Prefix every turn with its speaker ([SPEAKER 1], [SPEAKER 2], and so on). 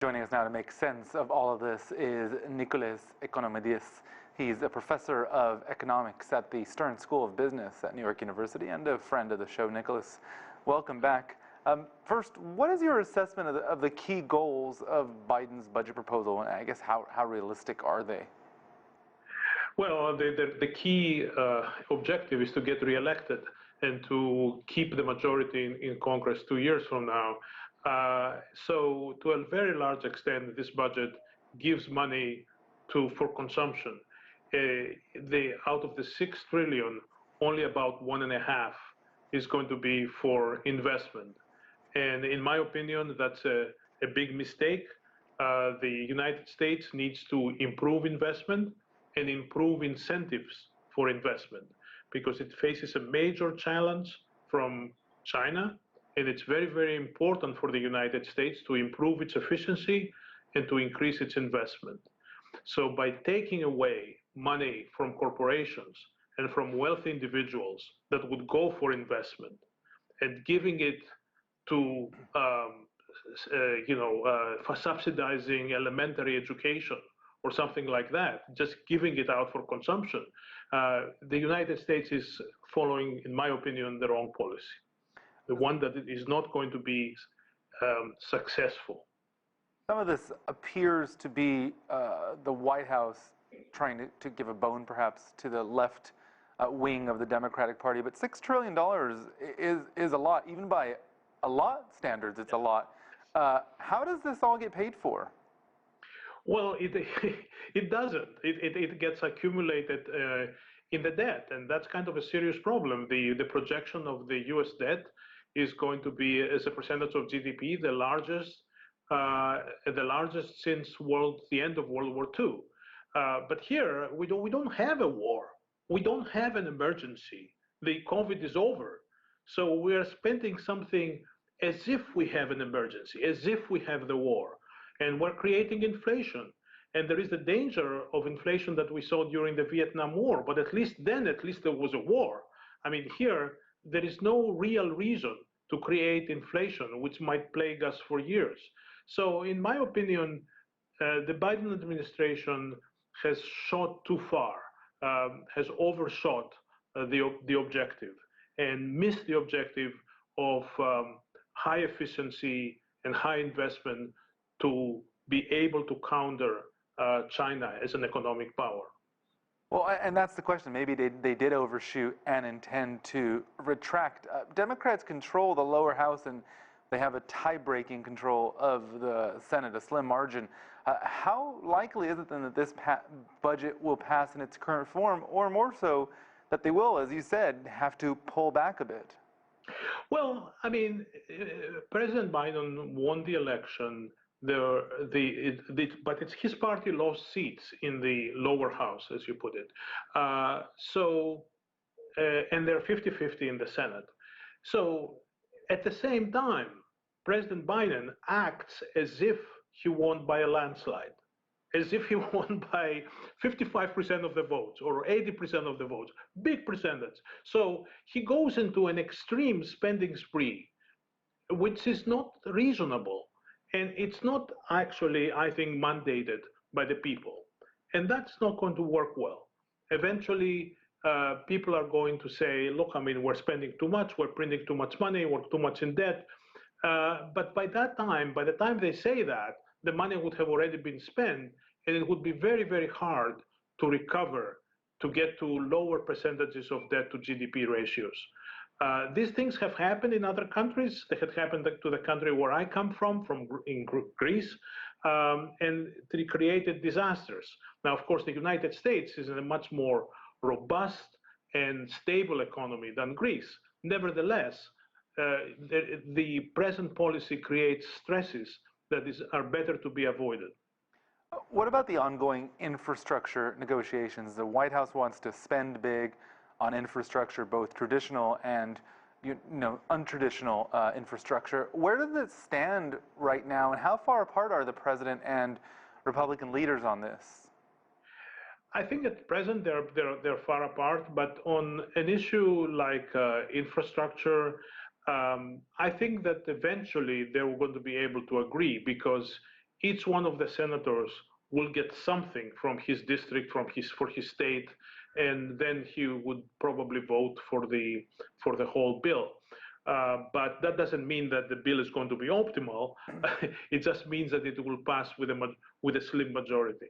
[SPEAKER 1] Joining us now to make sense of all of this is Nicolas Economides. He's a professor of economics at the Stern School of Business at New York University and a friend of the show. Nicolas, welcome back. First, what is your assessment of the key goals of Biden's budget proposal, and I guess how realistic are they?
[SPEAKER 2] Well, the key objective is to get reelected and to keep the majority in Congress 2 years from now. So to a very large extent, this budget gives money for consumption. Out of the 6 trillion, only about 1.5 is going to be for investment. And in my opinion, that's a big mistake. The United States needs to improve investment and improve incentives for investment because it faces a major challenge from China. And it's very, very important for the United States to improve its efficiency and to increase its investment. So by taking away money from corporations and from wealthy individuals that would go for investment and giving it to, for subsidizing elementary education or something like that, just giving it out for consumption, the United States is following, in my opinion, the wrong policy. The one that is not going to be successful.
[SPEAKER 1] Some of this appears to be the White House trying to give a bone, perhaps, to the left wing of the Democratic Party. But $6 trillion is a lot. Even by a lot standards, it's a lot. How does this all get paid for?
[SPEAKER 2] Well, it doesn't. It gets accumulated in the debt, and that's kind of a serious problem. The projection of the U.S. debt is going to be, as a percentage of GDP, the largest since the end of World War II. But here we don't have a war. We don't have an emergency. The COVID is over, so we are spending something as if we have an emergency, as if we have the war, and we're creating inflation. And there is the danger of inflation that we saw during the Vietnam War. But at least then, there was a war. I mean, here, there is no real reason to create inflation, which might plague us for years. So in my opinion, the Biden administration has shot too far, has overshot the objective and missed the objective of high efficiency and high investment to be able to counter China as an economic power.
[SPEAKER 1] Well, and that's the question. Maybe they did overshoot and intend to retract. Democrats control the lower house, and they have a tie-breaking control of the Senate, a slim margin. How likely is it then that this budget will pass in its current form, or more so, that they will, as you said, have to pull back a bit?
[SPEAKER 2] Well, I mean, President Biden won the election. But it's his party lost seats in the lower house, as you put it. And they're 50-50 in the Senate. So at the same time, President Biden acts as if he won by a landslide, as if he won by 55% of the votes or 80% of the votes, big percentage. So he goes into an extreme spending spree, which is not reasonable. And it's not actually, I think, mandated by the people. And that's not going to work well. Eventually, people are going to say, look, I mean, we're spending too much, we're printing too much money, we're too much in debt. But by the time they say that, the money would have already been spent, and it would be very, very hard to recover, to get to lower percentages of debt to GDP ratios. These things have happened in other countries. They had happened to the country where I come from in Greece, and they created disasters. Now, of course, the United States is a much more robust and stable economy than Greece. Nevertheless, the present policy creates stresses that are better to be avoided.
[SPEAKER 1] What about the ongoing infrastructure negotiations? The White House wants to spend big on infrastructure, both traditional and untraditional infrastructure. Where does it stand right now, and how far apart are the president and Republican leaders on this?
[SPEAKER 2] I think at present they're far apart, but on an issue like infrastructure, I think that eventually they're going to be able to agree, because each one of the senators will get something from his district, for his state, and then he would probably vote for the whole bill. But that doesn't mean that the bill is going to be optimal. It just means that it will pass with a slim majority.